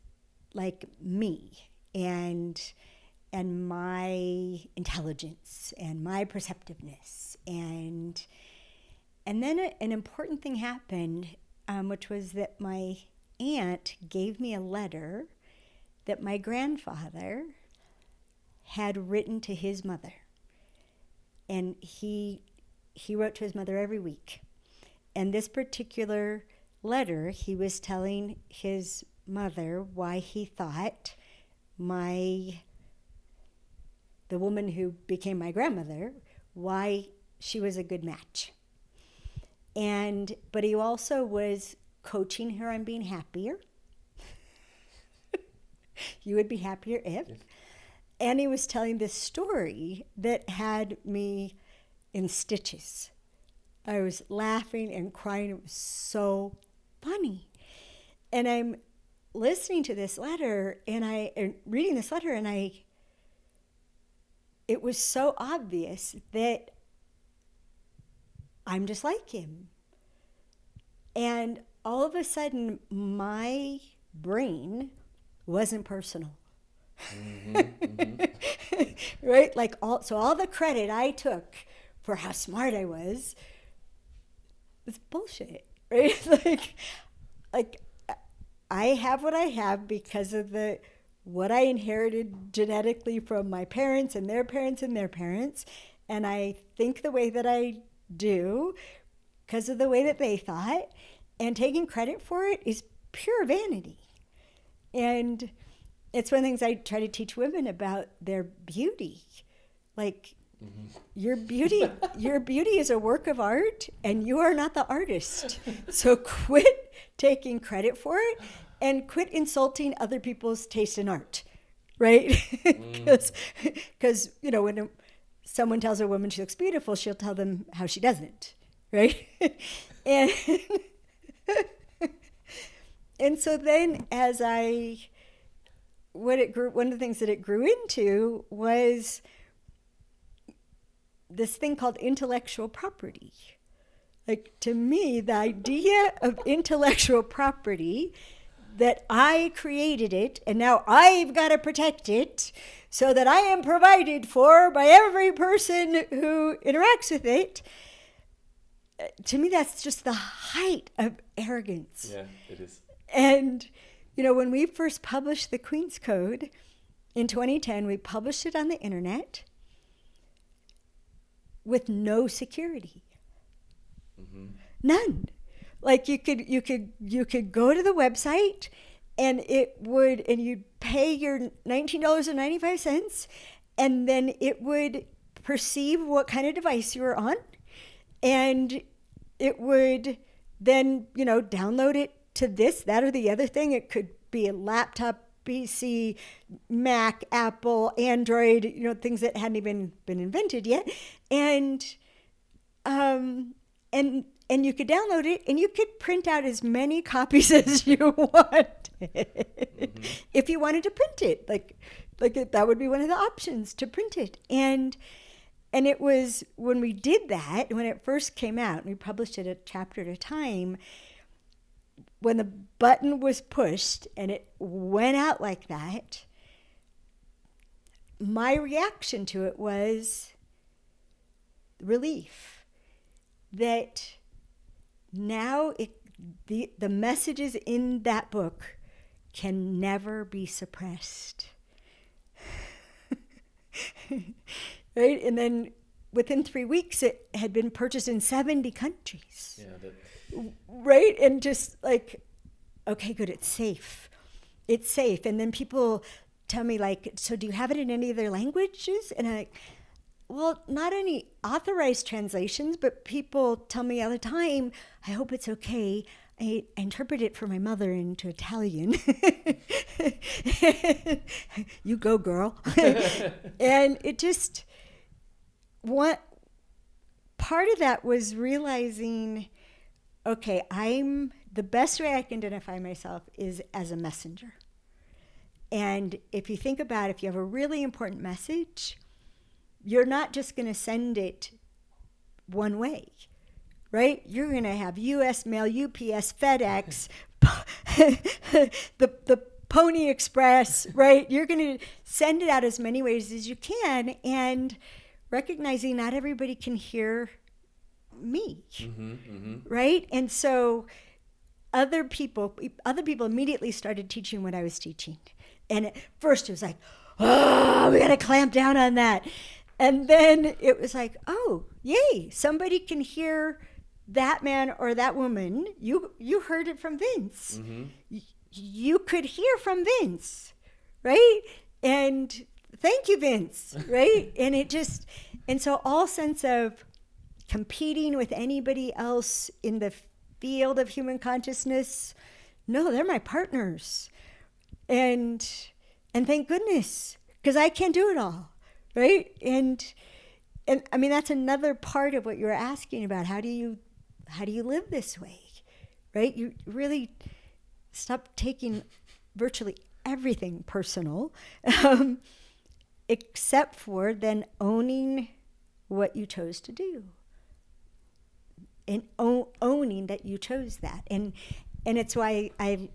like me and my intelligence and my perceptiveness. And then an important thing happened, which was that my aunt gave me a letter that my grandfather had written to his mother. And he wrote to his mother every week. And this particular letter, he was telling his mother why he thought the woman who became my grandmother, why she was a good match. But he also was coaching her on being happier. You would be happier if. Yes. And he was telling this story that had me in stitches. I was laughing and crying. It was so funny. And I'm listening to this letter and reading this letter, and it was so obvious that I'm just like him. And all of a sudden, my brain wasn't personal. Right? Like all the credit I took for how smart I was bullshit, right? like I have what I have because of what I inherited genetically from my parents and their parents and their parents, and I think the way that I do because of the way that they thought, and taking credit for it is pure vanity. And it's one of the things I try to teach women about their beauty. Like, your beauty is a work of art, and you are not the artist. So quit taking credit for it, and quit insulting other people's taste in art, right? Because you know, when someone tells a woman she looks beautiful, she'll tell them how she doesn't, right? And so then, one of the things that it grew into was this thing called intellectual property. Like, to me, the idea of intellectual property, that I created it and now I've got to protect it so that I am provided for by every person who interacts with it, to me, that's just the height of arrogance. Yeah, it is. And, you know, when we first published the Queen's Code in 2010, we published it on the internet with no security. None. Like, you could go to the website and you'd pay your $19.95, and then it would perceive what kind of device you were on, and it would then, you know, download it to this, that, or the other thing. It could be a laptop PC, Mac, Apple, Android, things that hadn't even been invented yet. And and you could download it, and you could print out as many copies as you wanted. If you wanted to print it, like that would be one of the options, to print it. And it was when we did that, when it first came out, we published it a chapter at a time. When the button was pushed and it went out like that, my reaction to it was relief. That now the messages in that book can never be suppressed. Right? And then within 3 weeks, it had been purchased in 70 countries. Yeah, right? And just like, okay, good, it's safe. It's safe. And then people tell me, like, so do you have it in any other languages? And I'm like, well, not any authorized translations, but people tell me all the time, I hope it's okay. I interpret it for my mother into Italian. You go, girl. And it just, part of that was realizing, okay, the best way I can identify myself is as a messenger. And if you think about it, if you have a really important message, you're not just going to send it one way, right? You're going to have U.S. Mail, UPS, FedEx, the Pony Express, right? You're going to send it out as many ways as you can, and recognizing not everybody can hear me, right? And so other people immediately started teaching what I was teaching. And at first it was like, oh, we got to clamp down on that. And then it was like, oh, yay, somebody can hear that man or that woman. You heard it from Vince. You could hear from Vince, right? And thank you, Vince, right? And so all sense of competing with anybody else in the field of human consciousness, no, they're my partners. And thank goodness, because I can't do it all. Right? And I mean, that's another part of what you were asking about. How do you live this way? Right? You really stop taking virtually everything personal, except for then owning what you chose to do. And owning that you chose that. And it's why I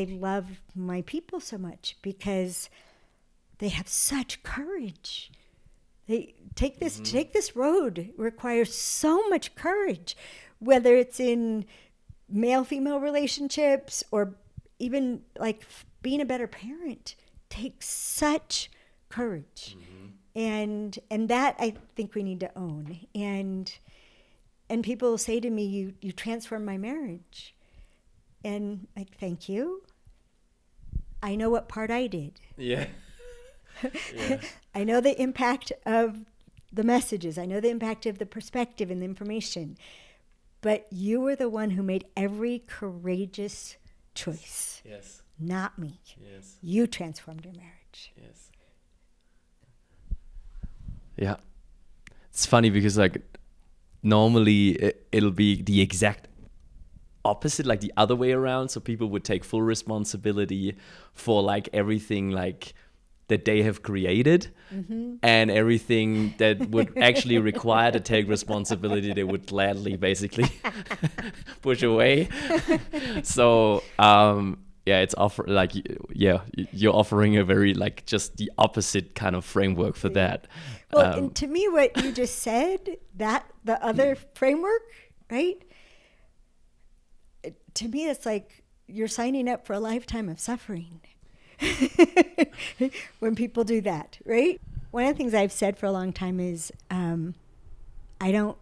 love my people so much, because they have such courage. They take this road. It requires so much courage, whether it's in male-female relationships or even like being a better parent. Takes such courage, and that I think we need to own. And people say to me, "You transformed my marriage," and like, thank you. I know what part I did. Yeah. Yeah. I know the impact of the messages. I know the impact of the perspective and the information. But you were the one who made every courageous choice. Yes. Not me. Yes. You transformed your marriage. Yes. Yeah. It's funny because like normally it'll be the exact opposite, like the other way around. So people would take full responsibility for like everything like that they have created, and everything that would actually require to take responsibility, they would gladly basically push away. So it's you're offering a very like just the opposite kind of framework for that. Well, and to me, what you just said, that the other framework, right? To me, it's like you're signing up for a lifetime of suffering. When people do that, right? One of the things I've said for a long time is I don't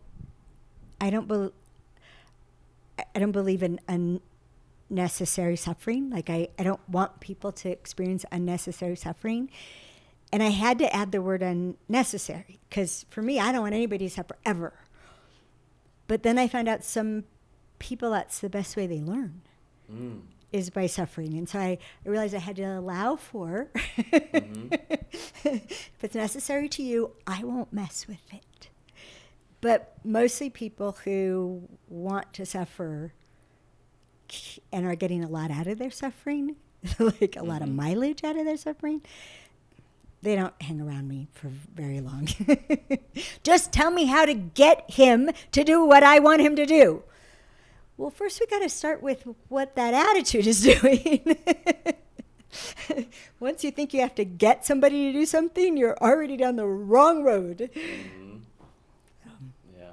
believe in unnecessary suffering. Like I don't want people to experience unnecessary suffering. And I had to add the word unnecessary, because for me, I don't want anybody to suffer ever. But then I found out some people, that's the best way they learn. is by suffering. And so I realized I had to allow for, Mm-hmm. if it's necessary to you, I won't mess with it. But mostly people who want to suffer and are getting a lot out of their suffering, like a lot of mileage out of their suffering, they don't hang around me for very long. Just tell me how to get him to do what I want him to do. Well, first we got to start with what that attitude is doing. Once you think you have to get somebody to do something, you're already down the wrong road. Mm-hmm. Yeah.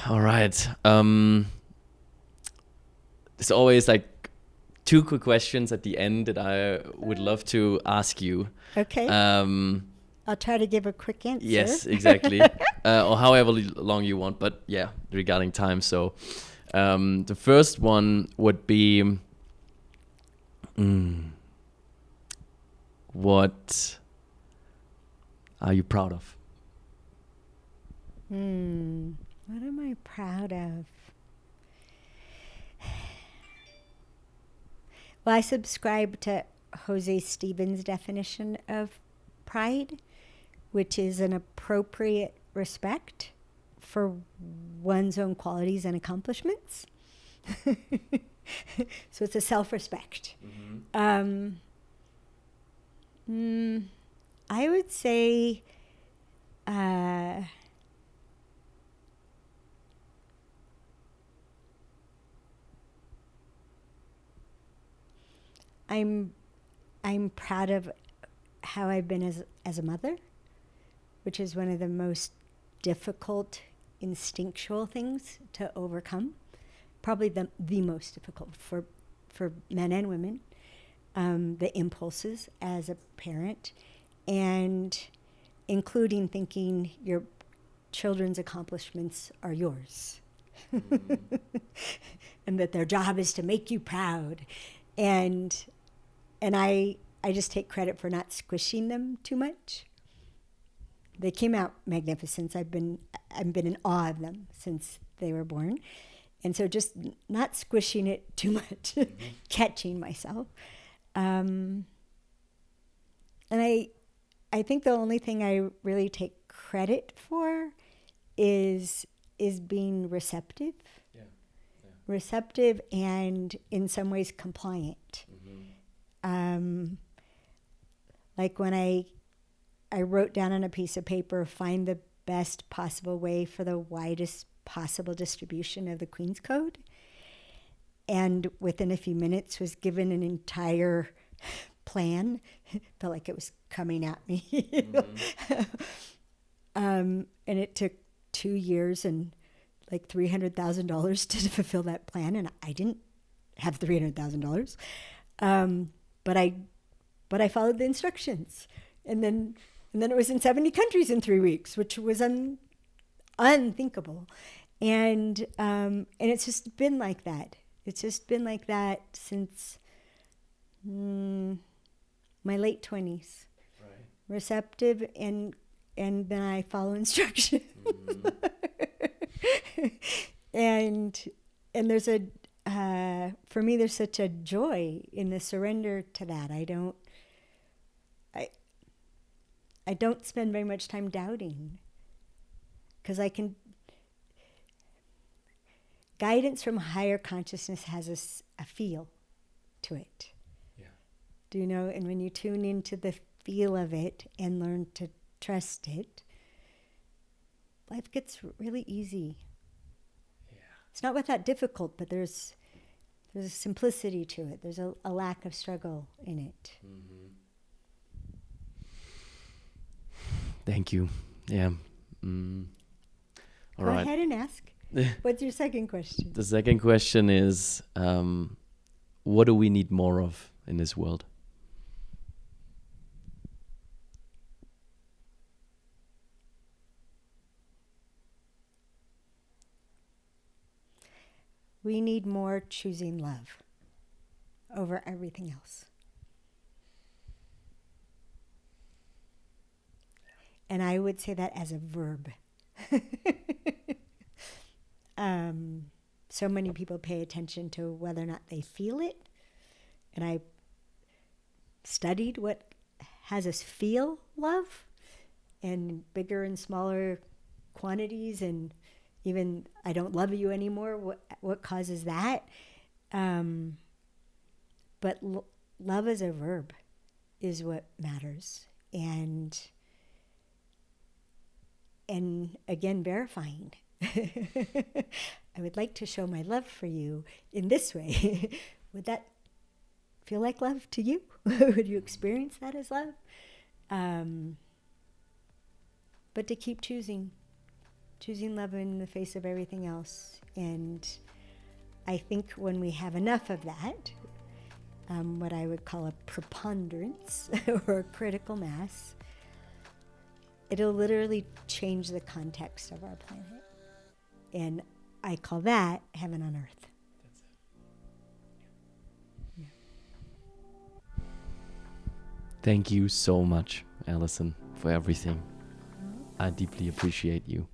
All right. There's always like 2 quick questions at the end that I would love to ask you. Okay. I'll try to give a quick answer. Yes, exactly. Or however long you want, but yeah, regarding time. So the first one would be, what are you proud of? What am I proud of? Well, I subscribe to Jose Stevens' definition of pride, which is an appropriate respect for one's own qualities and accomplishments. So it's a self-respect. I would say I'm proud of how I've been as a mother, which is one of the most difficult instinctual things to overcome. Probably the most difficult for men and women, the impulses as a parent, and including thinking your children's accomplishments are yours. And that their job is to make you proud. And I just take credit for not squishing them too much. They came out magnificent. I've been in awe of them since they were born. And so just not squishing it too much, catching myself. And I think the only thing I really take credit for is being receptive. Yeah. Receptive and in some ways compliant. Like when I wrote down on a piece of paper, find the best possible way for the widest possible distribution of the Queen's Code. And within a few minutes was given an entire plan. Felt like it was coming at me. And it took 2 years and like $300,000 to fulfill that plan. And I didn't have $300,000. But I followed the instructions. And then it was in 70 countries in 3 weeks, which was unthinkable. And it's just been like that. It's just been like that since my late 20s. Right. Receptive and then I follow instructions. And there's for me there's such a joy in the surrender to that. I don't spend very much time doubting, because guidance from higher consciousness has a feel to it. Yeah. Do you know? And when you tune into the feel of it and learn to trust it, life gets really easy. Yeah. It's not without difficult, but there's a simplicity to it. There's a lack of struggle in it. Thank you. Yeah. All right. Go ahead and ask. What's your second question? The second question is, what do we need more of in this world? We need more choosing love over everything else. And I would say that as a verb. so many people pay attention to whether or not they feel it. And I studied what has us feel love in bigger and smaller quantities, and even I don't love you anymore. What causes that? But love as a verb is what matters. And again, verifying. I would like to show my love for you in this way. Would that feel like love to you? Would you experience that as love? But to keep choosing love in the face of everything else. And I think when we have enough of that, what I would call a preponderance or a critical mass, it'll literally change the context of our planet. And I call that heaven on earth. That's it. Yeah. Thank you so much, Alison, for everything. I deeply appreciate you.